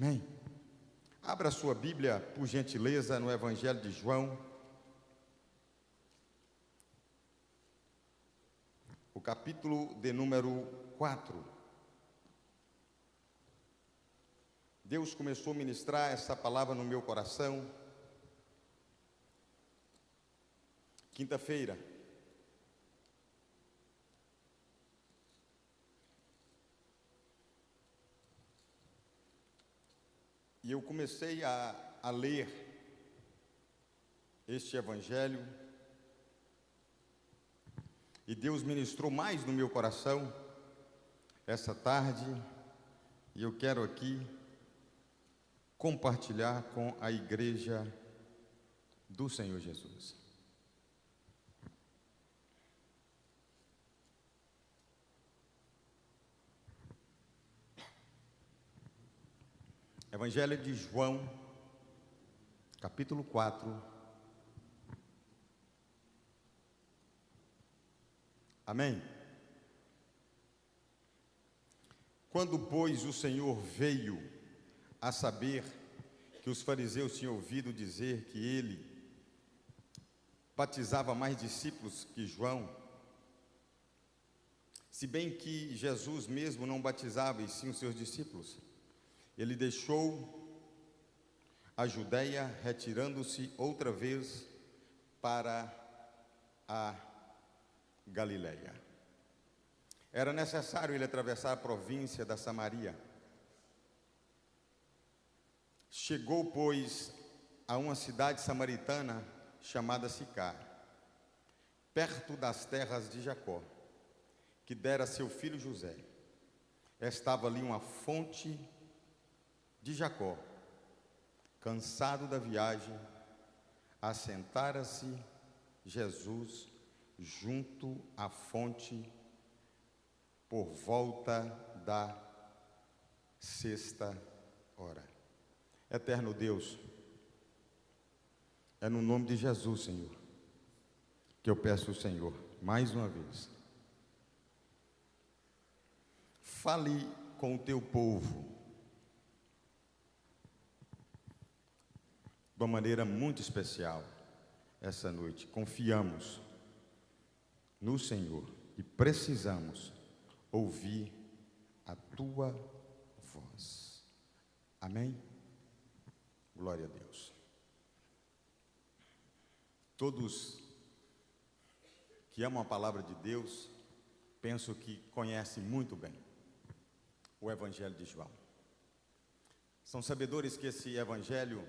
Amém? Abra sua Bíblia, por gentileza, no Evangelho de João, o capítulo de número 4. Deus começou a ministrar essa palavra no meu coração, quinta-feira. E eu comecei a ler este Evangelho, e Deus ministrou mais no meu coração essa tarde, e eu quero aqui compartilhar com a igreja do Senhor Jesus. Evangelho de João, capítulo 4. Amém? Quando, pois, o Senhor veio a saber que os fariseus tinham ouvido dizer que ele batizava mais discípulos que João, se bem que Jesus mesmo não batizava, e sim os seus discípulos, ele deixou a Judéia, retirando-se outra vez para a Galileia. Era necessário ele atravessar a província da Samaria. Chegou, pois, a uma cidade samaritana chamada Sicar, perto das terras de Jacó, que dera a seu filho José. Estava ali uma fonte de Jacó. Cansado da viagem, assentara-se Jesus junto à fonte por volta da 6ª hora. Eterno Deus, é no nome de Jesus, Senhor, que eu peço ao Senhor, mais uma vez, fale com o teu povo de uma maneira muito especial essa noite. Confiamos no Senhor e precisamos ouvir a tua voz. Amém? Glória a Deus. Todos que amam a palavra de Deus, penso que conhecem muito bem o Evangelho de João. São sabedores que esse Evangelho,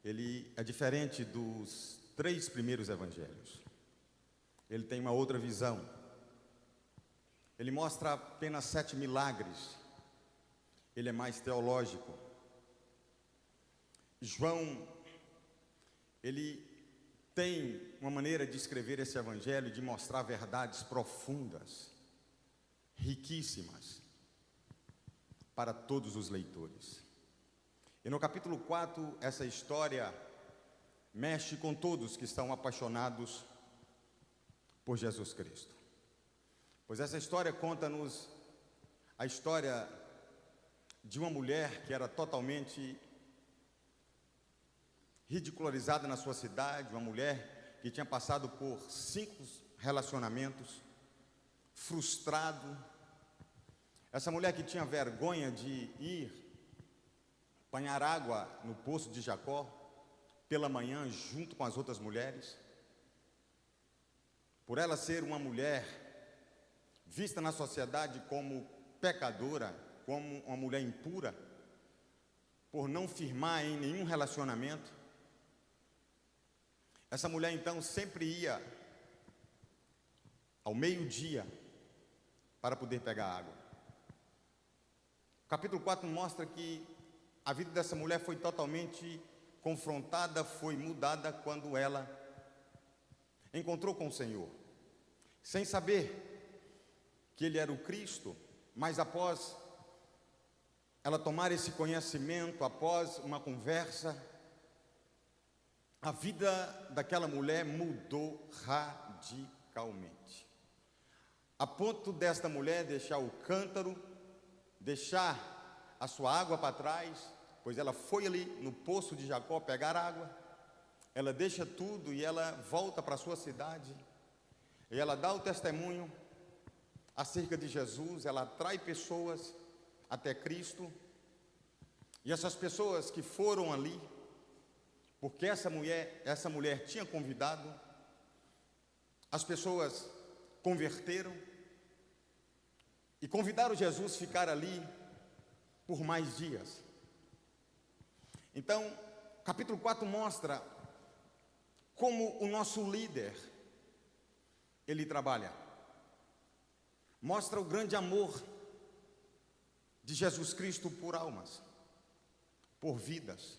ele é diferente dos 3 primeiros evangelhos. Ele tem uma outra visão. Ele mostra apenas 7 milagres. Ele é mais teológico. João, ele tem uma maneira de escrever esse evangelho, de mostrar verdades profundas, riquíssimas, para todos os leitores. E no capítulo 4, essa história mexe com todos que estão apaixonados por Jesus Cristo. Pois essa história conta-nos a história de uma mulher que era totalmente ridicularizada na sua cidade, uma mulher que tinha passado por 5 relacionamentos, frustrado. Essa mulher que tinha vergonha de ir apanhar água no poço de Jacó pela manhã junto com as outras mulheres. Por ela ser uma mulher vista na sociedade como pecadora, como uma mulher impura, por não firmar em nenhum relacionamento, essa mulher então sempre ia ao meio-dia para poder pegar água. O capítulo 4 mostra que a vida dessa mulher foi totalmente confrontada, foi mudada quando ela encontrou com o Senhor, sem saber que Ele era o Cristo, mas após ela tomar esse conhecimento, após uma conversa, a vida daquela mulher mudou radicalmente, a ponto desta mulher deixar o cântaro, deixar a sua água para trás, pois ela foi ali no poço de Jacó pegar água. Ela deixa tudo e ela volta para a sua cidade, e ela dá o testemunho acerca de Jesus. Ela atrai pessoas até Cristo, e essas pessoas que foram ali, porque essa mulher tinha convidado, as pessoas converteram e convidaram Jesus a ficar ali por mais dias. Então, capítulo 4 mostra como o nosso líder, ele trabalha. Mostra o grande amor de Jesus Cristo por almas, por vidas.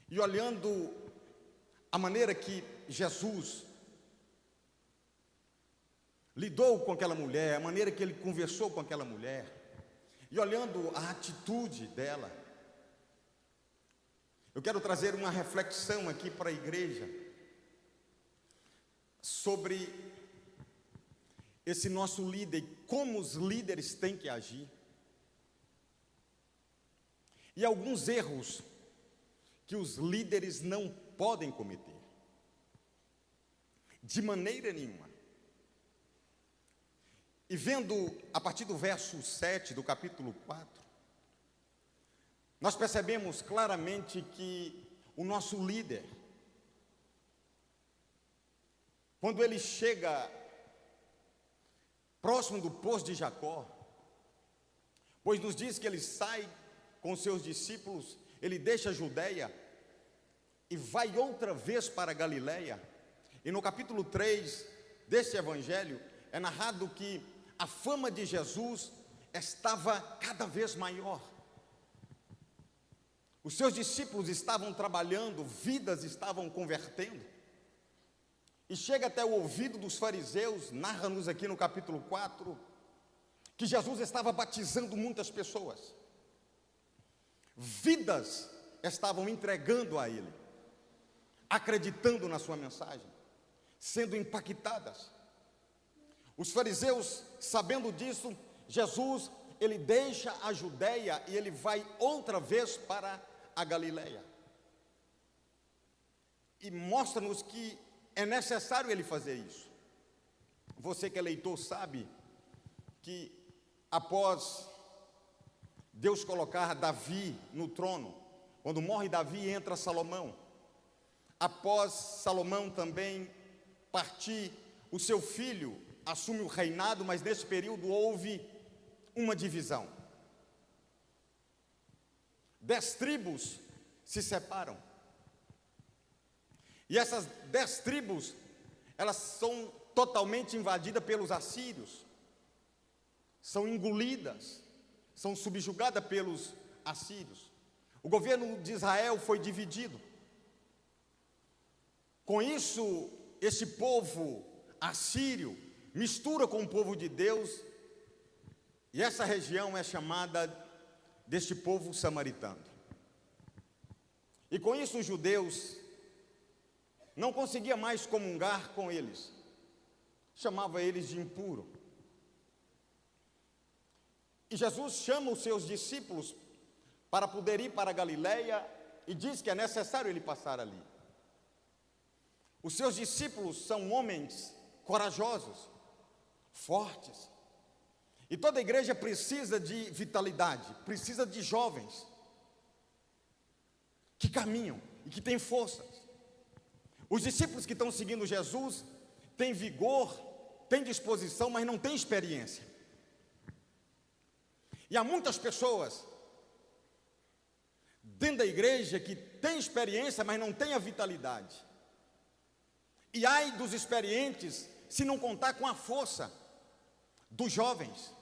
E olhando a maneira que Jesus lidou com aquela mulher, a maneira que ele conversou com aquela mulher, e olhando a atitude dela, eu quero trazer uma reflexão aqui para a igreja sobre esse nosso líder e como os líderes têm que agir, e alguns erros que os líderes não podem cometer, de maneira nenhuma. E vendo a partir do verso 7 do capítulo 4, nós percebemos claramente que o nosso líder, quando ele chega próximo do poço de Jacó, pois nos diz que ele sai com seus discípulos, ele deixa a Judeia e vai outra vez para a Galileia. E no capítulo 3 deste evangelho é narrado que a fama de Jesus estava cada vez maior. Os seus discípulos estavam trabalhando, vidas estavam convertendo. E chega até o ouvido dos fariseus, narra-nos aqui no capítulo 4, que Jesus estava batizando muitas pessoas. Vidas estavam entregando a ele, acreditando na sua mensagem, sendo impactadas. Os fariseus, sabendo disso, Jesus, ele deixa a Judeia e ele vai outra vez para a Galileia. E mostra-nos que é necessário ele fazer isso. Você que é leitor sabe que após Deus colocar Davi no trono, quando morre Davi, entra Salomão. Após Salomão também partir, o seu filho assume o reinado, mas nesse período houve uma divisão. 10 tribos se separam. E essas 10 tribos, elas são totalmente invadidas pelos assírios, são engolidas, são subjugadas pelos assírios. O governo de Israel foi dividido. Com isso, esse povo assírio mistura com o povo de Deus, e essa região é chamada deste povo samaritano. E com isso os judeus não conseguiam mais comungar com eles, chamava eles de impuro. E Jesus chama os seus discípulos para poder ir para a Galileia e diz que é necessário ele passar ali. Os seus discípulos são homens corajosos, fortes. E toda a igreja precisa de vitalidade, precisa de jovens que caminham e que têm forças. Os discípulos que estão seguindo Jesus têm vigor, têm disposição, mas não têm experiência. E há muitas pessoas dentro da igreja que têm experiência, mas não têm a vitalidade. E ai dos experientes se não contar com a força dos jovens.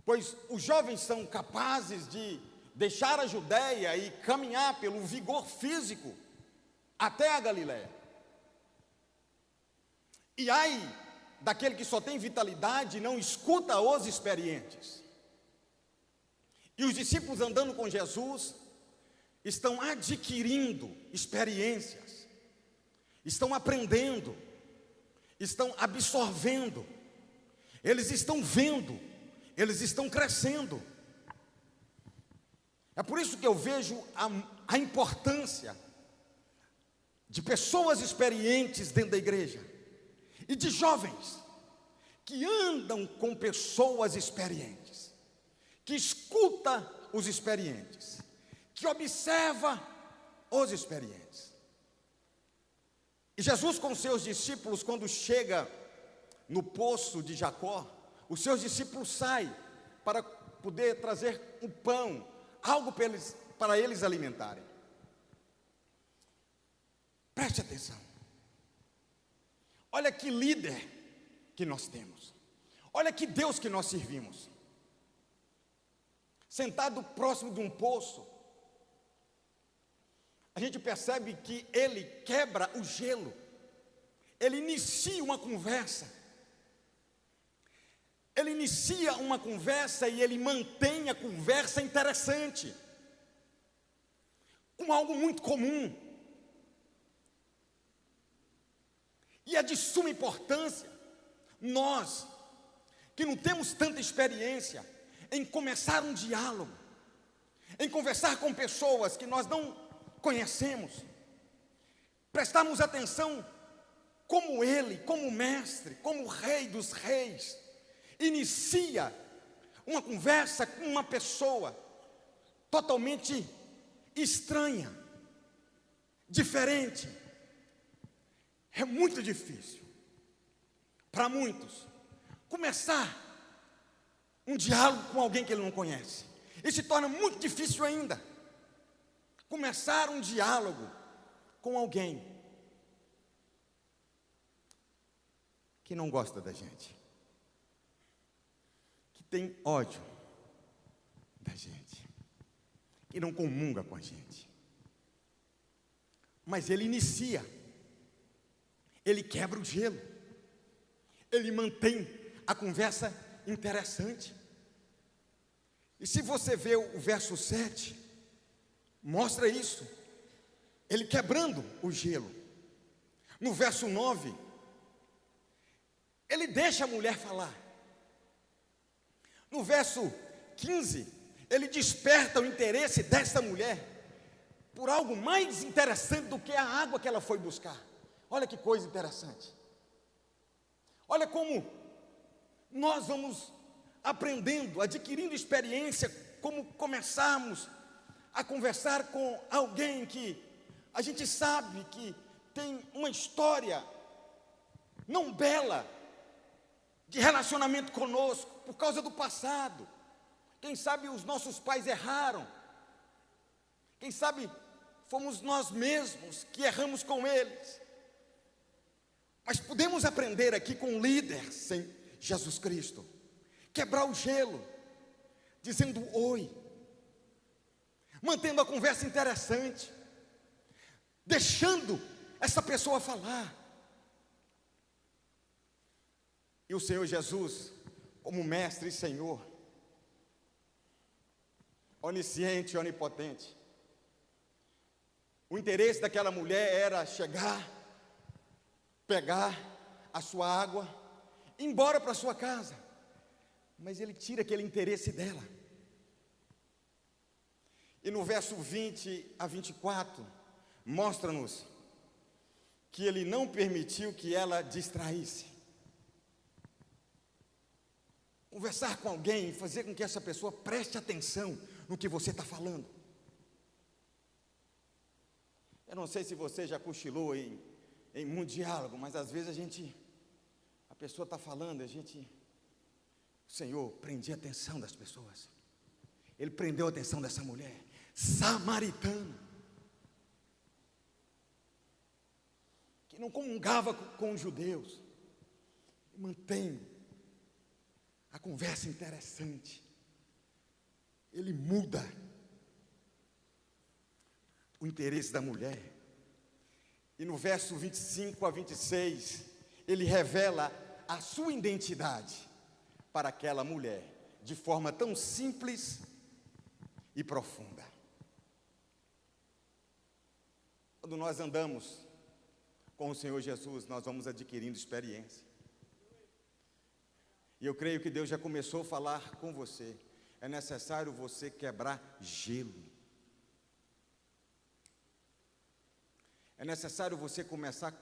Pois os jovens são capazes de deixar a Judeia e caminhar pelo vigor físico até a Galileia. E ai daquele que só tem vitalidade e não escuta os experientes. E os discípulos andando com Jesus estão adquirindo experiências, estão aprendendo, estão absorvendo, eles estão vendo, eles estão crescendo. É por isso que eu vejo a importância de pessoas experientes dentro da igreja e de jovens que andam com pessoas experientes, que escuta os experientes, que observa os experientes. E Jesus com seus discípulos, quando chega no poço de Jacó, os seus discípulos saem para poder trazer um pão, algo para eles alimentarem. Preste atenção. Olha que líder que nós temos. Olha que Deus que nós servimos. Sentado próximo de um poço, a gente percebe que ele quebra o gelo. Ele inicia uma conversa. Ele inicia uma conversa e ele mantém a conversa interessante, com algo muito comum. E é de suma importância, nós, que não temos tanta experiência em começar um diálogo, em conversar com pessoas que nós não conhecemos, prestarmos atenção como ele, como mestre, como rei dos reis, inicia uma conversa com uma pessoa totalmente estranha, diferente. É muito difícil para muitos começar um diálogo com alguém que ele não conhece. E se torna muito difícil ainda começar um diálogo com alguém que não gosta da gente, que tem ódio da gente, que não comunga com a gente. Mas ele inicia, ele quebra o gelo, ele mantém a conversa interessante. E se você vê o verso 7, mostra isso, ele quebrando o gelo. No verso 9, ele deixa a mulher falar. No verso 15, ele desperta o interesse desta mulher por algo mais interessante do que a água que ela foi buscar. Olha que coisa interessante. Olha como nós vamos aprendendo, adquirindo experiência, como começarmos a conversar com alguém que a gente sabe que tem uma história não bela de relacionamento conosco, por causa do passado. Quem sabe os nossos pais erraram, quem sabe fomos nós mesmos que erramos com eles. Mas podemos aprender aqui com o líder, sem Jesus Cristo, quebrar o gelo, dizendo oi, mantendo a conversa interessante, deixando essa pessoa falar. E o Senhor Jesus, como mestre e Senhor, onisciente e onipotente, o interesse daquela mulher era chegar, pegar a sua água, ir embora para sua casa. Mas ele tira aquele interesse dela. E no verso 20 a 24, mostra-nos que ele não permitiu que ela distraísse. Conversar com alguém e fazer com que essa pessoa preste atenção no que você está falando. Eu não sei se você já cochilou em muito diálogo, mas às vezes a pessoa está falando, o Senhor prendia a atenção das pessoas. Ele prendeu a atenção dessa mulher samaritana, que não comungava com os judeus. E mantém a conversa interessante. Ele muda o interesse da mulher. E no verso 25 a 26, ele revela a sua identidade para aquela mulher, de forma tão simples e profunda. Quando nós andamos com o Senhor Jesus, nós vamos adquirindo experiência. E eu creio que Deus já começou a falar com você. é necessário você quebrar gelo. É necessário você começar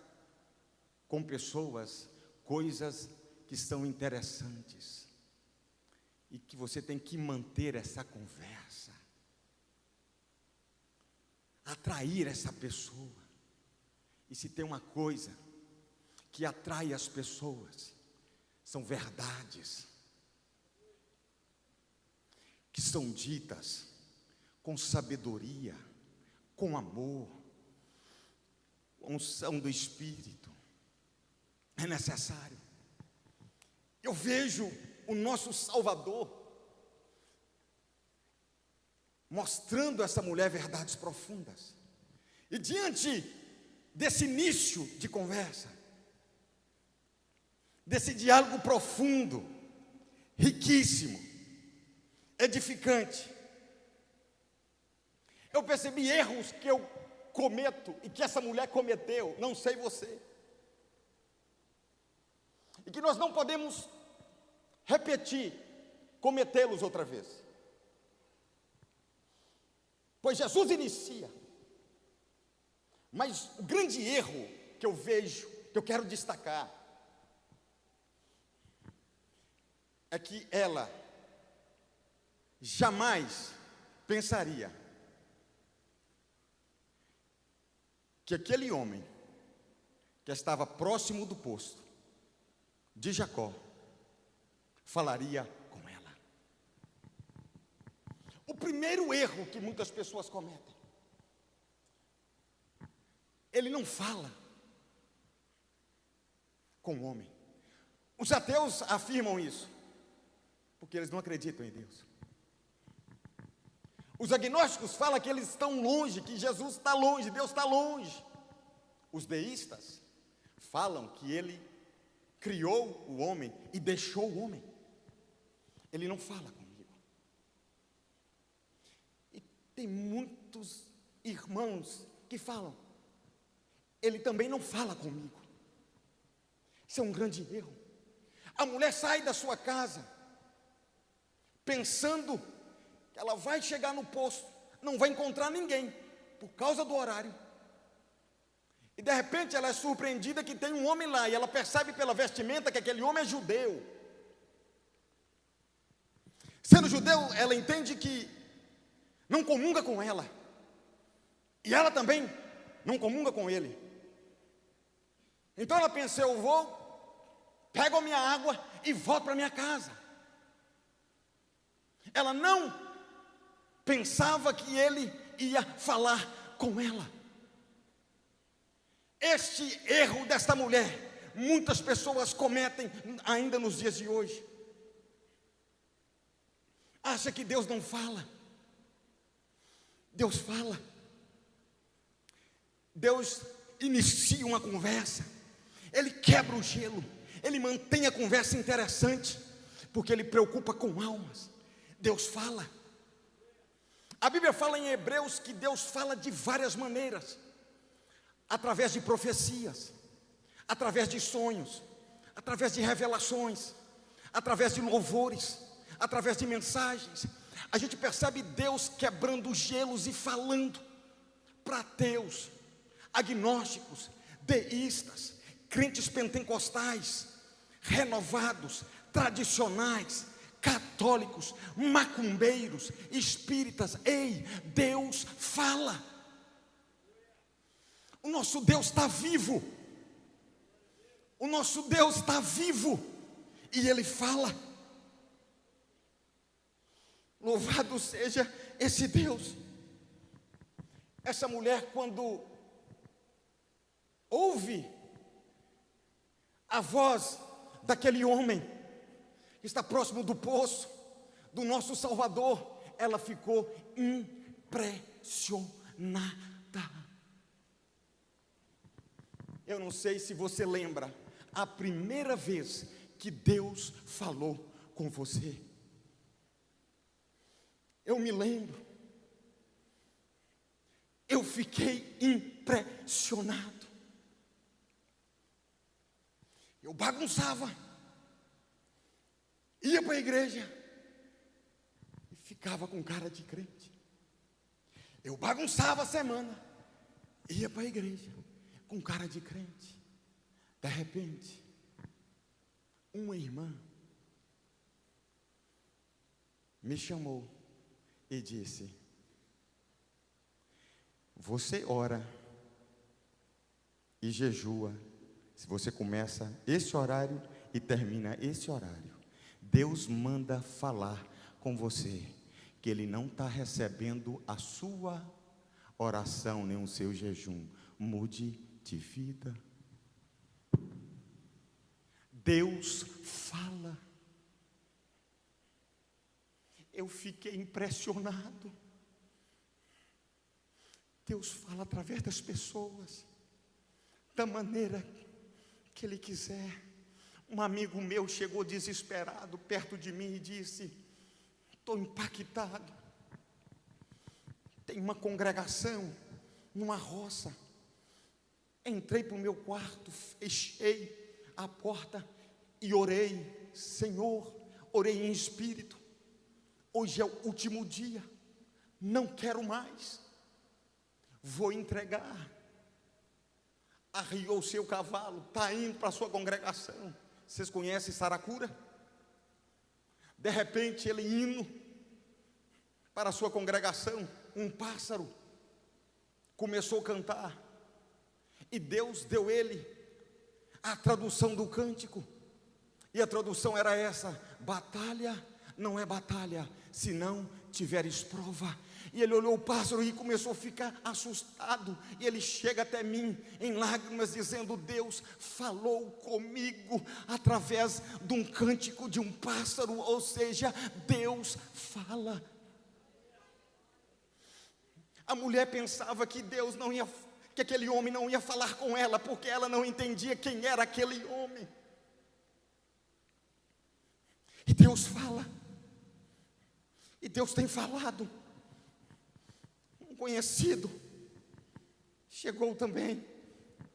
com pessoas, coisas que são interessantes. E que você tem que manter essa conversa. Atrair essa pessoa. E se tem uma coisa que atrai as pessoas, são verdades que são ditas com sabedoria, com amor, com unção do Espírito. É necessário. Eu vejo o nosso Salvador mostrando a essa mulher verdades profundas. E diante desse início de conversa, desse diálogo profundo, riquíssimo, edificante, eu percebi erros que eu cometo e que essa mulher cometeu, não sei você, e que nós não podemos repetir, cometê-los outra vez. Pois Jesus inicia, mas o grande erro que eu vejo, que eu quero destacar, é que ela jamais pensaria que aquele homem que estava próximo do poço de Jacó falaria com ela. O primeiro erro que muitas pessoas cometem, ele não fala com o homem. Os ateus afirmam isso, porque eles não acreditam em Deus. Os agnósticos falam que eles estão longe, que Jesus está longe, Deus está longe. Os deístas falam que ele criou o homem e deixou o homem. Ele não fala comigo. E tem muitos irmãos que falam, ele também não fala comigo. Isso é um grande erro. A mulher sai da sua casa pensando que ela vai chegar no poço, não vai encontrar ninguém, por causa do horário. E de repente ela é surpreendida que tem um homem lá, e ela percebe pela vestimenta que aquele homem é judeu. Sendo judeu, ela entende que não comunga com ela, e ela também não comunga com ele. Então ela pensa, eu vou, pego a minha água e volto para minha casa. Ela não pensava que ele ia falar com ela. Este erro desta mulher, muitas pessoas cometem ainda nos dias de hoje. Acha que Deus não fala. Deus fala. Deus inicia uma conversa. Ele quebra o gelo. Ele mantém a conversa interessante, porque Ele preocupa com almas. Deus fala. A Bíblia fala em Hebreus que Deus fala de várias maneiras. Através de profecias, através de sonhos, através de revelações, através de louvores, através de mensagens. A gente percebe Deus quebrando gelos e falando para ateus, agnósticos, deístas, crentes pentecostais, renovados, tradicionais, católicos, macumbeiros, espíritas. Ei, Deus fala. O nosso Deus está vivo. O nosso Deus está vivo. E Ele fala. Louvado seja esse Deus. Essa mulher, quando ouve a voz daquele homem que está próximo do poço, do nosso Salvador, ela ficou impressionada. Eu não sei se você lembra a primeira vez que Deus falou com você. Eu me lembro. Eu fiquei impressionado. Eu bagunçava. Ia para a igreja. E ficava com cara de crente. Eu bagunçava a semana, ia para a igreja com cara de crente. De repente, uma irmã me chamou e disse: você ora e jejua, se você começa esse horário e termina esse horário, Deus manda falar com você que Ele não está recebendo a sua oração nem o seu jejum. Mude de vida. Deus fala. Eu fiquei impressionado. Deus fala através das pessoas, da maneira que Ele quiser. Um amigo meu chegou desesperado perto de mim e disse: estou impactado. Tem uma congregação numa roça. Entrei para o meu quarto, fechei a porta e orei. Senhor, orei em espírito. Hoje é o último dia, não quero mais, vou entregar. Arriou o seu cavalo, está indo para a sua congregação. Vocês conhecem Saracura? De repente ele indo para a sua congregação, um pássaro começou a cantar, e Deus deu ele a tradução do cântico, e a tradução era essa: batalha não é batalha se não tiveres prova. E ele olhou o pássaro e começou a ficar assustado, e ele chega até mim em lágrimas dizendo: Deus falou comigo através de um cântico de um pássaro. Ou seja, Deus fala. A mulher pensava que Deus não ia, que aquele homem não ia falar com ela, porque ela não entendia quem era aquele homem. E Deus fala. E Deus tem falado. Um conhecido chegou também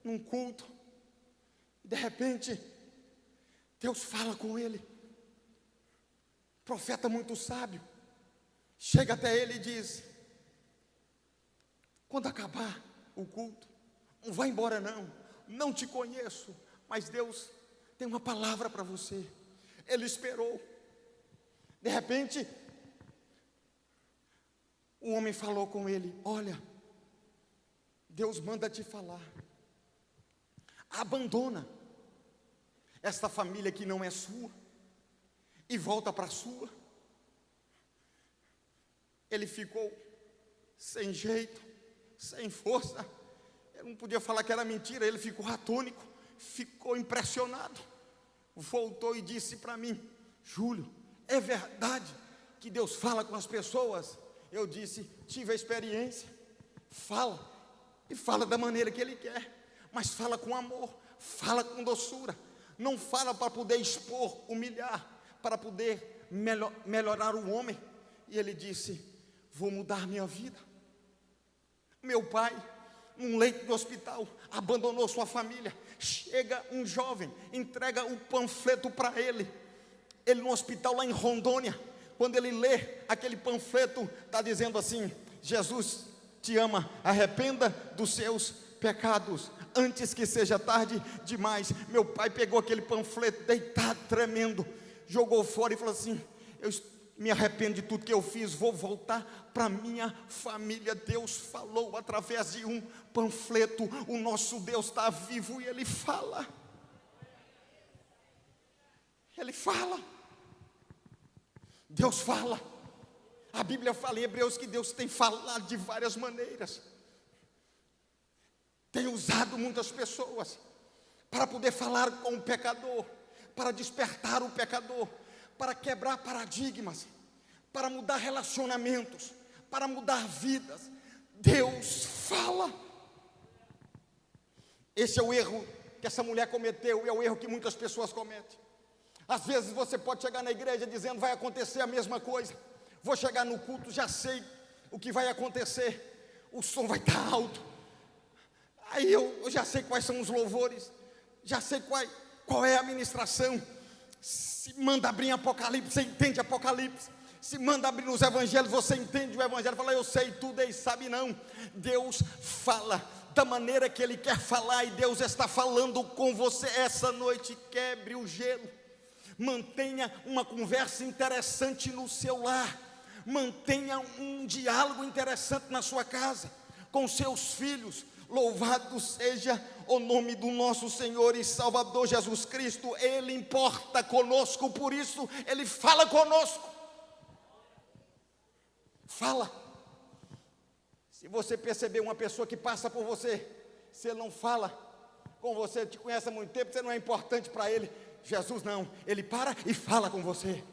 num culto, e de repente Deus fala com ele. Profeta muito sábio chega até ele e diz: quando acabar o culto, não vai embora não te conheço, mas Deus tem uma palavra para você. Ele esperou. De repente o homem falou com ele: olha, Deus manda te falar, abandona esta família que não é sua e volta para a sua. Ele ficou sem jeito, sem força. Ele não podia falar que era mentira. Ele ficou atônico, ficou impressionado. Voltou e disse para mim: Júlio, é verdade que Deus fala com as pessoas? Eu disse: tive a experiência. Fala, e fala da maneira que Ele quer, mas fala com amor, fala com doçura. Não fala para poder expor, humilhar, para poder melhorar o homem. E ele disse: vou mudar minha vida. Meu pai, num leito do hospital, abandonou sua família. Chega um jovem, entrega o panfleto para ele. Ele no hospital lá em Rondônia. Quando ele lê aquele panfleto, está dizendo assim: Jesus te ama, arrependa dos seus pecados, antes que seja tarde demais. Meu pai pegou aquele panfleto, deitado, tremendo, jogou fora e falou assim: eu me arrependo de tudo que eu fiz, vou voltar para minha família. Deus falou através de um panfleto. O nosso Deus está vivo e Ele fala. Ele fala. Deus fala. A Bíblia fala em Hebreus que Deus tem falado de várias maneiras. Tem usado muitas pessoas para poder falar com o pecador, para despertar o pecador, para quebrar paradigmas, para mudar relacionamentos, para mudar vidas. Deus fala. Esse é o erro que essa mulher cometeu, e é o erro que muitas pessoas cometem. Às vezes você pode chegar na igreja dizendo: vai acontecer a mesma coisa. Vou chegar no culto, já sei o que vai acontecer. O som vai estar alto. Aí eu já sei quais são os louvores, já sei qual é a ministração. Se manda abrir Apocalipse, você entende Apocalipse. Se manda abrir nos evangelhos, você entende o evangelho, fala, eu sei tudo, e sabe não. Deus fala da maneira que Ele quer falar, e Deus está falando com você essa noite. Quebre o gelo, mantenha uma conversa interessante no seu lar, mantenha um diálogo interessante na sua casa, com seus filhos. Louvado seja o nome do nosso Senhor e Salvador Jesus Cristo. Ele importa conosco, por isso Ele fala conosco. Fala. Se você perceber uma pessoa que passa por você, se ele não fala com você, te conhece há muito tempo, você não é importante para ele. Jesus não, Ele para e fala com você.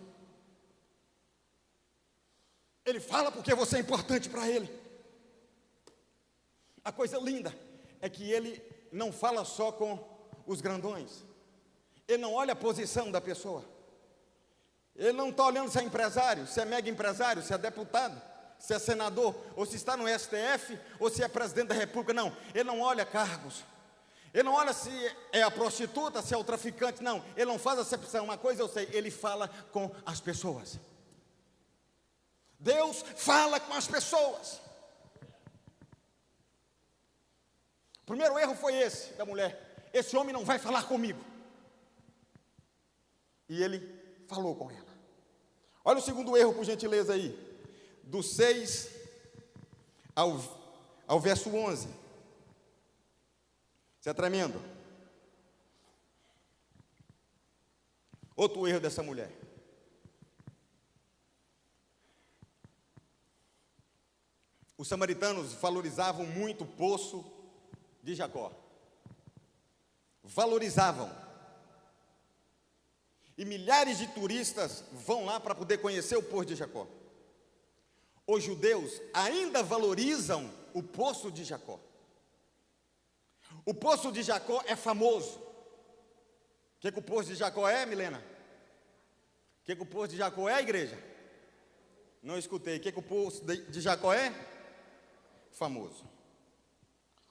Ele fala porque você é importante para Ele. A coisa linda é que Ele não fala só com os grandões. Ele não olha a posição da pessoa. Ele não está olhando se é empresário, se é mega empresário, se é deputado, se é senador, ou se está no STF, ou se é presidente da república. Não, Ele não olha cargos. Ele não olha se é a prostituta, se é o traficante. Não, Ele não faz acepção. Uma coisa eu sei, Ele fala com as pessoas. Deus fala com as pessoas. O primeiro erro foi esse, da mulher. Esse homem não vai falar comigo. E ele falou com ela. Olha o segundo erro, por gentileza aí. Do 6 ao verso 11. Isso é tremendo. Outro erro dessa mulher. Os samaritanos valorizavam muito o poço de Jacó. Valorizavam. E milhares de turistas vão lá para poder conhecer o poço de Jacó. Os judeus ainda valorizam o poço de Jacó. O poço de Jacó é famoso. O que o poço de Jacó é, Milena? O que o poço de Jacó é, igreja? Não escutei. O que o poço de Jacó é? Famoso.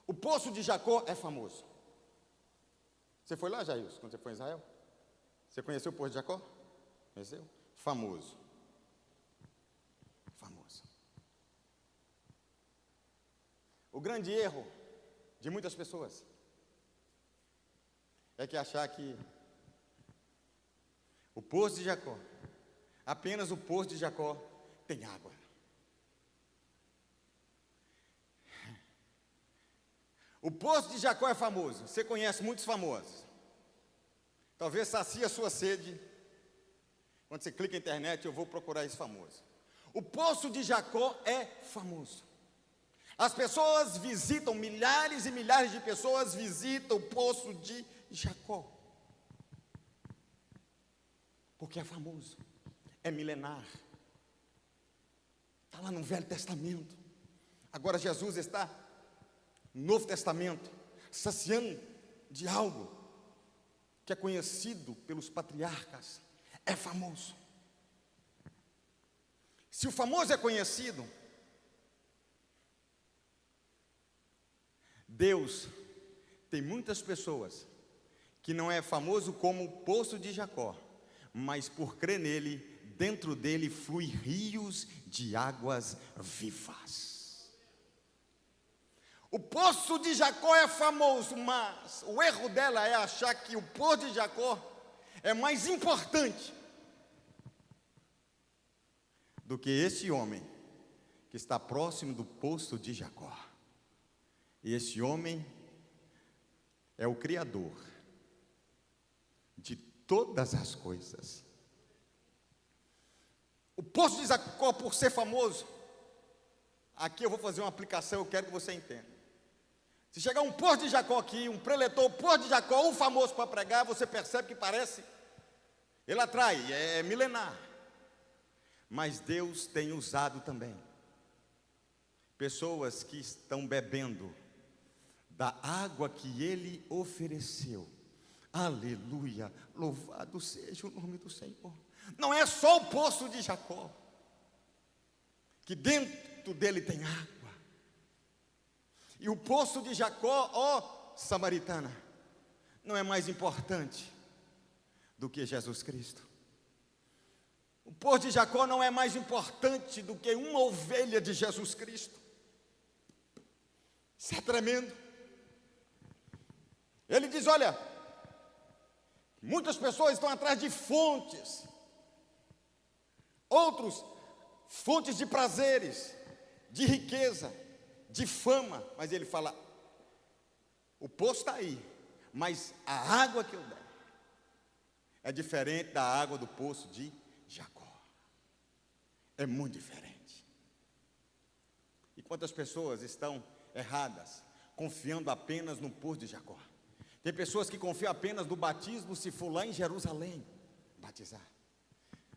O poço de Jacó é famoso. Você foi lá, Jair, quando você foi em Israel? Você conheceu o poço de Jacó? Conheceu? Famoso. Famoso. O grande erro de muitas pessoas é que achar que o poço de Jacó, apenas o poço de Jacó tem água. O poço de Jacó é famoso. Você conhece muitos famosos. Talvez sacie a sua sede. Quando você clica na internet, eu vou procurar esse famoso. O poço de Jacó é famoso. As pessoas visitam, milhares e milhares de pessoas visitam o poço de Jacó. Porque é famoso, é milenar. Está lá no Velho Testamento. Agora Jesus está no Novo Testamento, saciando de algo que é conhecido pelos patriarcas. É famoso. Se o famoso é conhecido, Deus tem muitas pessoas que não é famoso como o poço de Jacó, mas por crer nele, dentro dele flui rios de águas vivas. O poço de Jacó é famoso, mas o erro dela é achar que o poço de Jacó é mais importante do que esse homem que está próximo do poço de Jacó. E esse homem é o Criador de todas as coisas. O poço de Jacó, por ser famoso, aqui eu vou fazer uma aplicação, eu quero que você entenda. Se chegar um poço de Jacó aqui, um preletor, poço de Jacó, um famoso para pregar, você percebe que parece, ele atrai, é milenar. Mas Deus tem usado também pessoas que estão bebendo da água que Ele ofereceu. Aleluia, louvado seja o nome do Senhor. Não é só o poço de Jacó, que dentro dele tem água. E o poço de Jacó, ó samaritana, não é mais importante do que Jesus Cristo. O poço de Jacó não é mais importante do que uma ovelha de Jesus Cristo. Isso é tremendo. Ele diz: olha, muitas pessoas estão atrás de fontes, outros, fontes de prazeres, de riqueza, de fama. Mas ele fala: o poço está aí, mas a água que eu der é diferente da água do poço de Jacó. É muito diferente. E quantas pessoas estão erradas, confiando apenas no poço de Jacó? Tem pessoas que confiam apenas no batismo, se for lá em Jerusalém batizar.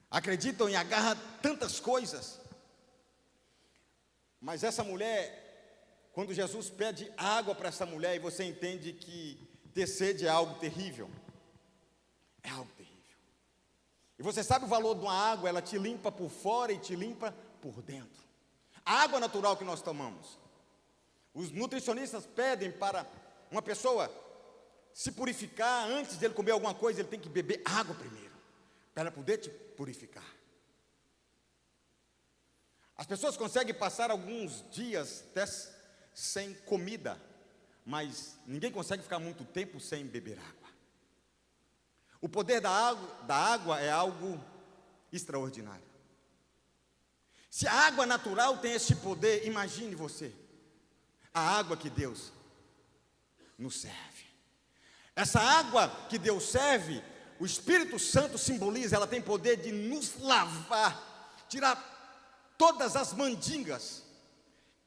Acreditam e agarram tantas coisas. Mas essa mulher, quando Jesus pede água para essa mulher, e você entende que ter sede é algo terrível. É algo terrível. E você sabe o valor de uma água, ela te limpa por fora e te limpa por dentro. A água natural que nós tomamos. Os nutricionistas pedem para uma pessoa se purificar, antes de ele comer alguma coisa, ele tem que beber água primeiro, para poder te purificar. As pessoas conseguem passar alguns dias até sem comida, mas ninguém consegue ficar muito tempo sem beber água. O poder da água é algo extraordinário. Se a água natural tem esse poder, imagine você, a água que Deus nos serve. Essa água que Deus serve, o Espírito Santo simboliza, ela tem poder de nos lavar, tirar todas as mandingas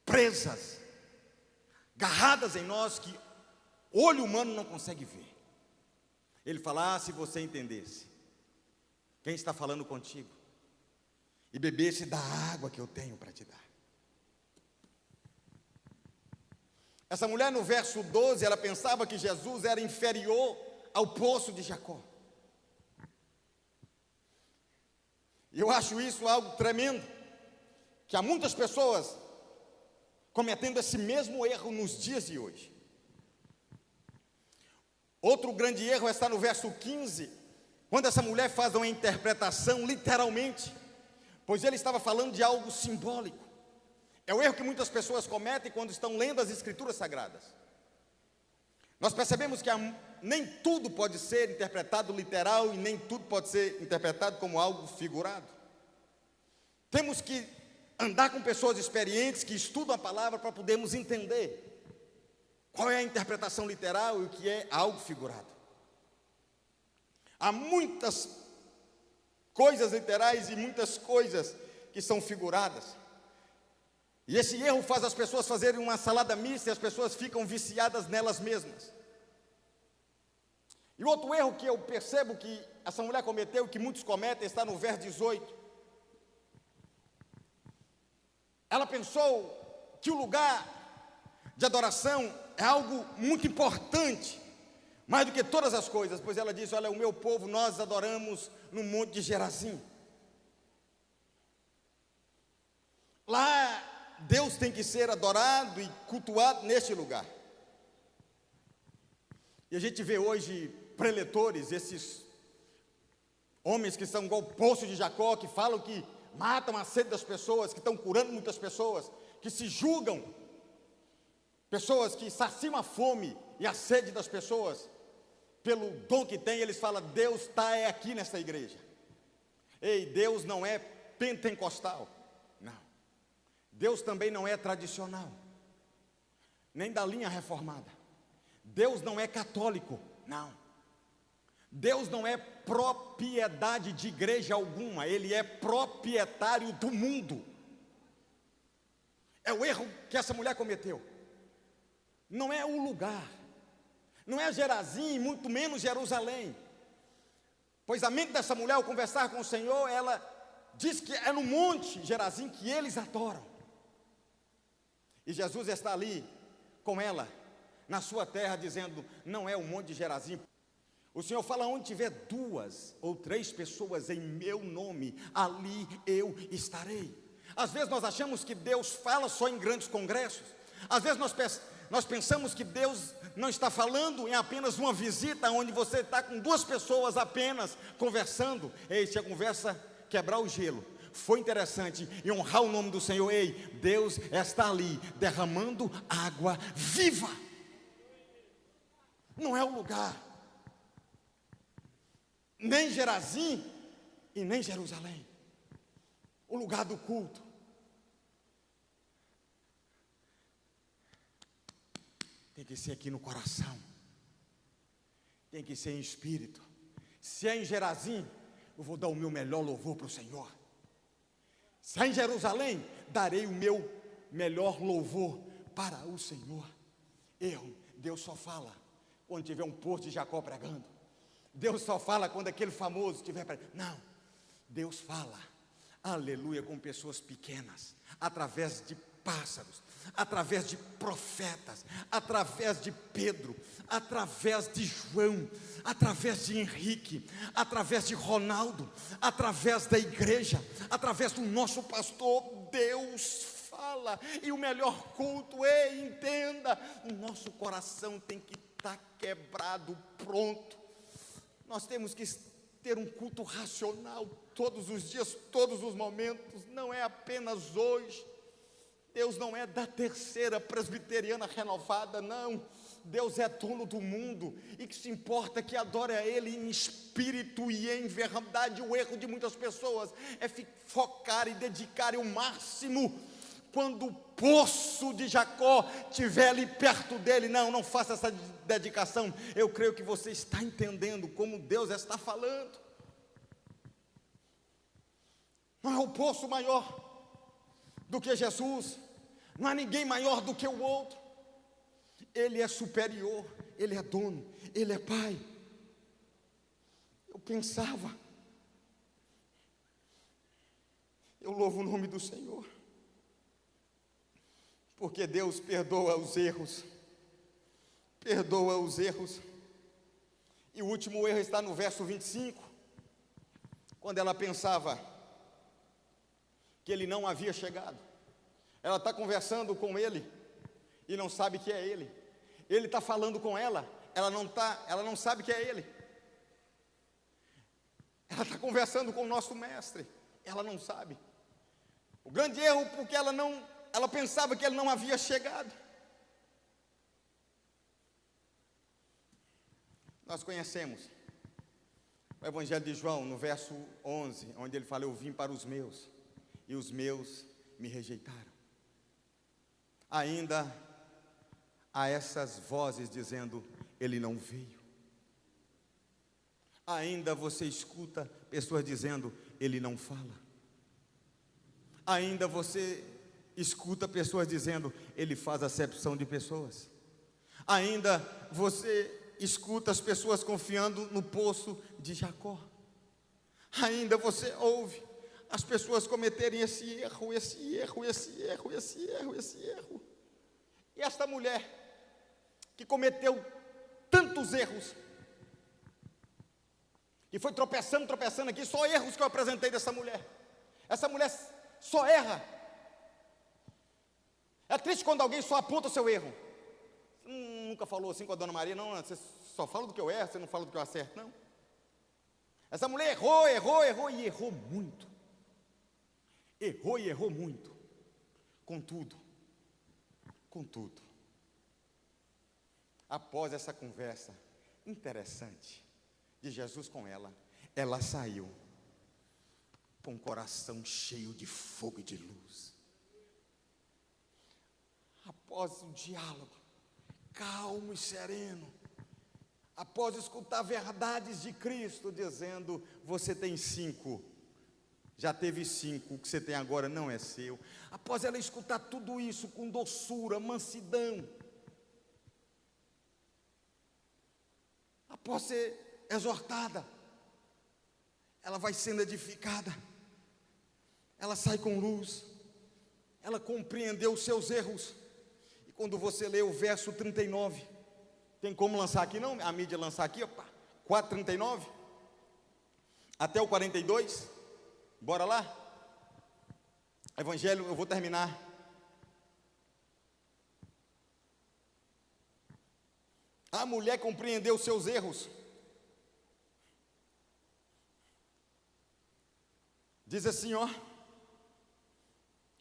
presas, garradas em nós, que olho humano não consegue ver. Ele fala: se você entendesse quem está falando contigo e bebesse da água que eu tenho para te dar. Essa mulher, no verso 12, ela pensava que Jesus era inferior ao poço de Jacó. E eu acho isso algo tremendo, que há muitas pessoas cometendo esse mesmo erro nos dias de hoje. Outro grande erro está no verso 15, quando essa mulher faz uma interpretação literalmente, pois ele estava falando de algo simbólico. É o erro que muitas pessoas cometem quando estão lendo as Escrituras Sagradas. Nós percebemos que nem tudo pode ser interpretado literal e nem tudo pode ser interpretado como algo figurado. Temos que andar com pessoas experientes que estudam a palavra para podermos entender qual é a interpretação literal e o que é algo figurado. Há muitas coisas literais e muitas coisas que são figuradas. E esse erro faz as pessoas fazerem uma salada mista e as pessoas ficam viciadas nelas mesmas. E outro erro que eu percebo que essa mulher cometeu, que muitos cometem, está no verso 18. Ela pensou que o lugar de adoração é algo muito importante, mais do que todas as coisas, pois ela diz: olha, o meu povo, nós adoramos no monte de Gerazim. Lá Deus tem que ser adorado e cultuado neste lugar. E a gente vê hoje preletores, esses homens que são igual o poço de Jacó, que falam que matam a sede das pessoas, que estão curando muitas pessoas, que se julgam, pessoas que saciam a fome e a sede das pessoas, pelo dom que tem. Eles falam: Deus está aqui nessa igreja. Ei, Deus não é pentecostal. Deus também não é tradicional, nem da linha reformada. Deus não é católico, não. Deus não é propriedade de igreja alguma, Ele é proprietário do mundo. É o erro que essa mulher cometeu. Não é o lugar, não é Gerazim, muito menos Jerusalém. Pois a mente dessa mulher, ao conversar com o Senhor, ela diz que é no monte Gerazim que eles adoram. E Jesus está ali com ela, na sua terra, dizendo: não é o monte de Gerazim. O Senhor fala: onde tiver 2 ou 3 pessoas em meu nome, ali eu estarei. Às vezes nós achamos que Deus fala só em grandes congressos. Às vezes nós pensamos que Deus não está falando em apenas uma visita, onde você está com 2 pessoas apenas conversando. Ei, se a conversa quebrar o gelo, foi interessante e honrar o nome do Senhor. Ei, Deus está ali derramando água viva. Não é o lugar, nem Gerazim e nem Jerusalém, o lugar do culto. Tem que ser aqui no coração, tem que ser em espírito. Se é em Gerazim, eu vou dar o meu melhor louvor para o Senhor. Se é em Jerusalém, darei o meu melhor louvor para o Senhor. Deus só fala quando tiver um posto de Jacó pregando. Deus só fala quando aquele famoso estiver pregando. Não, Deus fala, aleluia, com pessoas pequenas, através de pássaros, através de profetas, através de Pedro, através de João, através de Henrique, através de Ronaldo, através da igreja, através do nosso pastor. Deus fala. E o melhor culto, entenda, o nosso coração tem que estar quebrado, pronto. Nós temos que ter um culto racional todos os dias, todos os momentos, não é apenas hoje. Deus não é da terceira presbiteriana renovada, não. Deus é dono do mundo e que se importa que adore a Ele em espírito e em verdade. O erro de muitas pessoas é focar e dedicar o máximo quando o poço de Jacó estiver ali perto dele. Não faça essa dedicação. Eu creio que você está entendendo como Deus está falando. Não é o poço maior do que Jesus, não há ninguém maior do que o outro. Ele é superior, Ele é dono, Ele é Pai. Eu pensava, eu louvo o nome do Senhor, porque Deus perdoa os erros, e o último erro está no verso 25, quando ela pensava que ele não havia chegado. Ela está conversando com ele e não sabe que é ele. Ele está falando com ela, ela não sabe que é ele. Ela está conversando com o nosso mestre, ela não sabe. O grande erro, porque ela pensava que ele não havia chegado. Nós conhecemos o Evangelho de João, no verso 11, onde ele fala: eu vim para os meus, e os meus me rejeitaram. Ainda há essas vozes dizendo: ele não veio. Ainda você escuta pessoas dizendo: ele não fala. Ainda você escuta pessoas dizendo: ele faz acepção de pessoas. Ainda você escuta as pessoas confiando no poço de Jacó. Ainda você ouve as pessoas cometerem esse erro. E esta mulher, que cometeu tantos erros, e foi tropeçando aqui, só erros que eu apresentei dessa mulher. Essa mulher só erra. É triste quando alguém só aponta o seu erro. Você nunca falou assim com a dona Maria? Não, você só fala do que eu erro, você não fala do que eu acerto, não. Essa mulher errou e errou muito. Errou muito. Contudo, após essa conversa interessante de Jesus com ela, ela saiu com o coração cheio de fogo e de luz. Após o diálogo calmo e sereno, após escutar verdades de Cristo dizendo: você tem 5, já teve 5, o que você tem agora não é seu. Após ela escutar tudo isso com doçura, mansidão, após ser exortada, ela vai sendo edificada, ela sai com luz, ela compreendeu os seus erros. E quando você lê o verso 39, tem como lançar aqui não? A mídia lançar aqui, 4:39 até o 42, bora lá? Evangelho, eu vou terminar. A mulher compreendeu os seus erros. Diz assim, ó: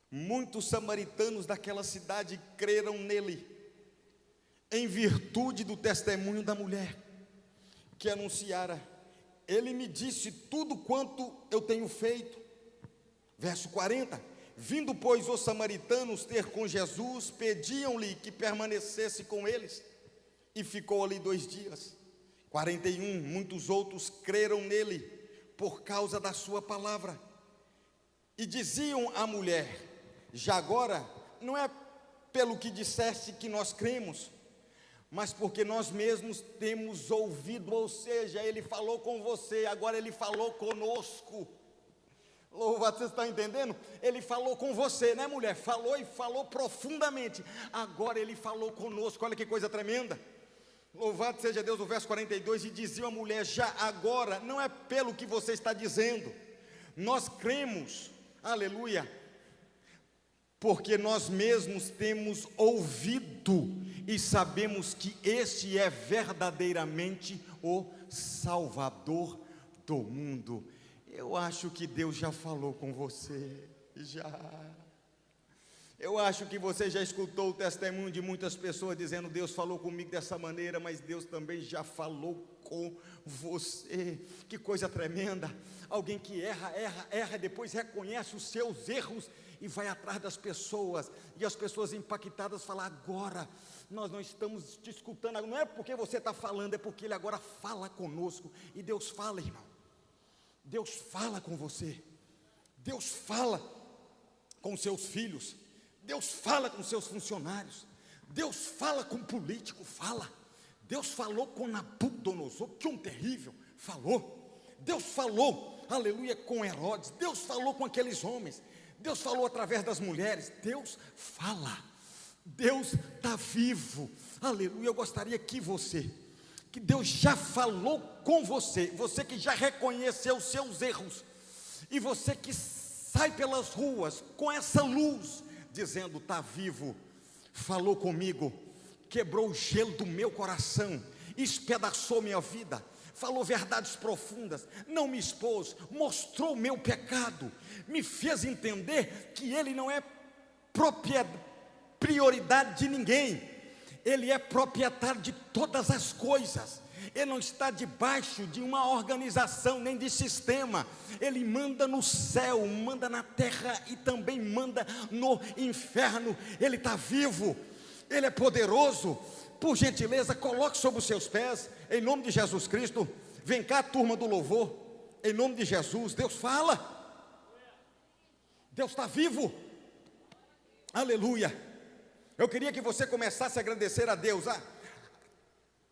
muitos samaritanos daquela cidade creram nele, em virtude do testemunho da mulher, que anunciara: ele me disse tudo quanto eu tenho feito. Verso 40, vindo, pois, os samaritanos ter com Jesus, pediam-lhe que permanecesse com eles, e ficou ali 2 dias. 41, muitos outros creram nele, por causa da sua palavra, e diziam à mulher: já agora, não é pelo que disseste que nós cremos, mas porque nós mesmos temos ouvido. Ou seja, ele falou com você, agora ele falou conosco. Louvado, você está entendendo? Ele falou com você, né, mulher? Falou, e falou profundamente. Agora ele falou conosco. Olha que coisa tremenda. Louvado seja Deus. O verso 42, e dizia a mulher: já agora, não é pelo que você está dizendo, nós cremos, aleluia, porque nós mesmos temos ouvido e sabemos que este é verdadeiramente o Salvador do mundo. Eu acho que Deus já falou com você, já. Eu acho que você já escutou o testemunho de muitas pessoas dizendo: Deus falou comigo dessa maneira, mas Deus também já falou com você. Que coisa tremenda. Alguém que erra, depois reconhece os seus erros e vai atrás das pessoas, e as pessoas impactadas falam: agora nós não estamos te escutando, não é porque você está falando, é porque Ele agora fala conosco. E Deus fala, irmão. Deus fala com você, Deus fala com seus filhos, Deus fala com seus funcionários, Deus fala com político, fala. Deus falou com Nabucodonosor, que um terrível, falou. Deus falou, aleluia, com Herodes. Deus falou com aqueles homens. Deus falou através das mulheres. Deus fala. Deus está vivo, aleluia. Eu gostaria que Deus já falou com você, você que já reconheceu os seus erros, e você que sai pelas ruas com essa luz, dizendo: está vivo, falou comigo, quebrou o gelo do meu coração, espedaçou minha vida, falou verdades profundas, não me expôs, mostrou o meu pecado, me fez entender que Ele não é prioridade de ninguém, Ele é proprietário de todas as coisas. Ele não está debaixo de uma organização, nem de sistema. Ele manda no céu, manda na terra e também manda no inferno. Ele está vivo, Ele é poderoso. Por gentileza, coloque sobre os seus pés, em nome de Jesus Cristo. Vem cá, turma do louvor, em nome de Jesus. Deus fala, Deus está vivo, aleluia. Eu queria que você começasse a agradecer a Deus,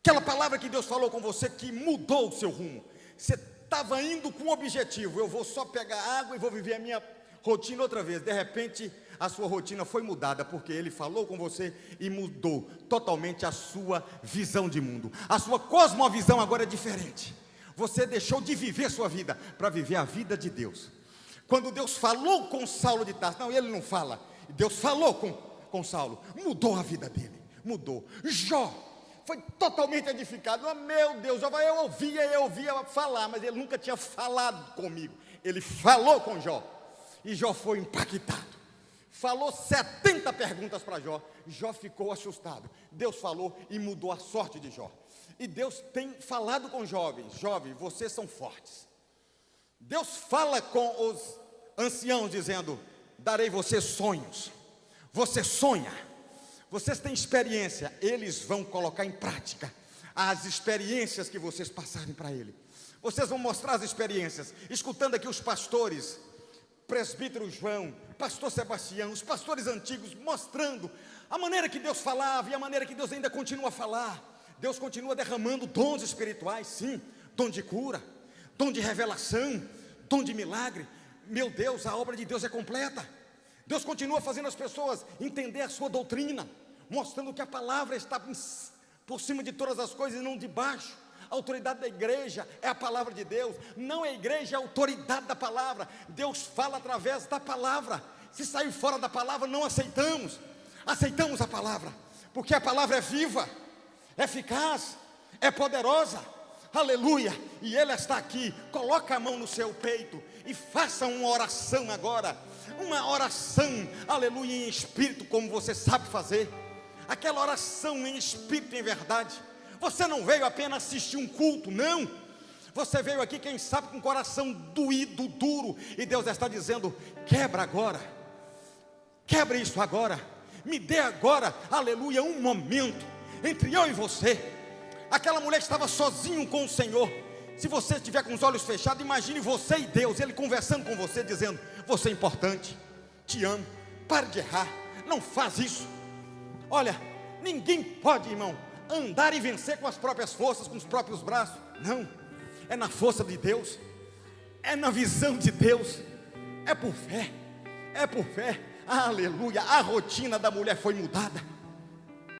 aquela palavra que Deus falou com você, que mudou o seu rumo. Você estava indo com um objetivo: eu vou só pegar água e vou viver a minha rotina outra vez. De repente, a sua rotina foi mudada, porque Ele falou com você e mudou totalmente a sua visão de mundo. A sua cosmovisão agora é diferente. Você deixou de viver sua vida para viver a vida de Deus. Quando Deus falou com Saulo de Tarso, não, ele não fala, Deus falou com Saulo, mudou a vida dele, mudou. Jó foi totalmente edificado. Meu Deus, eu ouvia falar, mas ele nunca tinha falado comigo. Ele falou com Jó, e Jó foi impactado. Falou 70 perguntas para Jó. Jó ficou assustado. Deus falou e mudou a sorte de Jó. E Deus tem falado com jovens: jovens, vocês são fortes. Deus fala com os anciãos dizendo: darei vocês sonhos. Você sonha, vocês têm experiência, eles vão colocar em prática as experiências que vocês passarem para Ele. Vocês vão mostrar as experiências, escutando aqui os pastores, presbítero João, pastor Sebastião, os pastores antigos, mostrando a maneira que Deus falava e a maneira que Deus ainda continua a falar. Deus continua derramando dons espirituais, sim, dom de cura, dom de revelação, dom de milagre. Meu Deus, a obra de Deus é completa. Deus continua fazendo as pessoas entender a sua doutrina, mostrando que a palavra está por cima de todas as coisas e não debaixo. A autoridade da igreja é a palavra de Deus, não é a igreja, é a autoridade da palavra. Deus fala através da palavra. Se sair fora da palavra, não aceitamos. Aceitamos a palavra, porque a palavra é viva, é eficaz, é poderosa, aleluia. E Ele está aqui. Coloca a mão no seu peito e faça uma oração agora, uma oração, aleluia, em espírito, como você sabe fazer, aquela oração em espírito e em verdade. Você não veio apenas assistir um culto, não, você veio aqui, quem sabe, com o coração doído, duro, e Deus está dizendo: quebra agora, quebra isso agora, me dê agora, aleluia, um momento, entre eu e você. Aquela mulher estava sozinho com o Senhor. Se você estiver com os olhos fechados, imagine você e Deus, Ele conversando com você, dizendo: você é importante, te amo, pare de errar, não faz isso. Olha, ninguém pode, irmão, andar e vencer com as próprias forças, com os próprios braços, não, é na força de Deus, é na visão de Deus, é por fé, aleluia. A rotina da mulher foi mudada.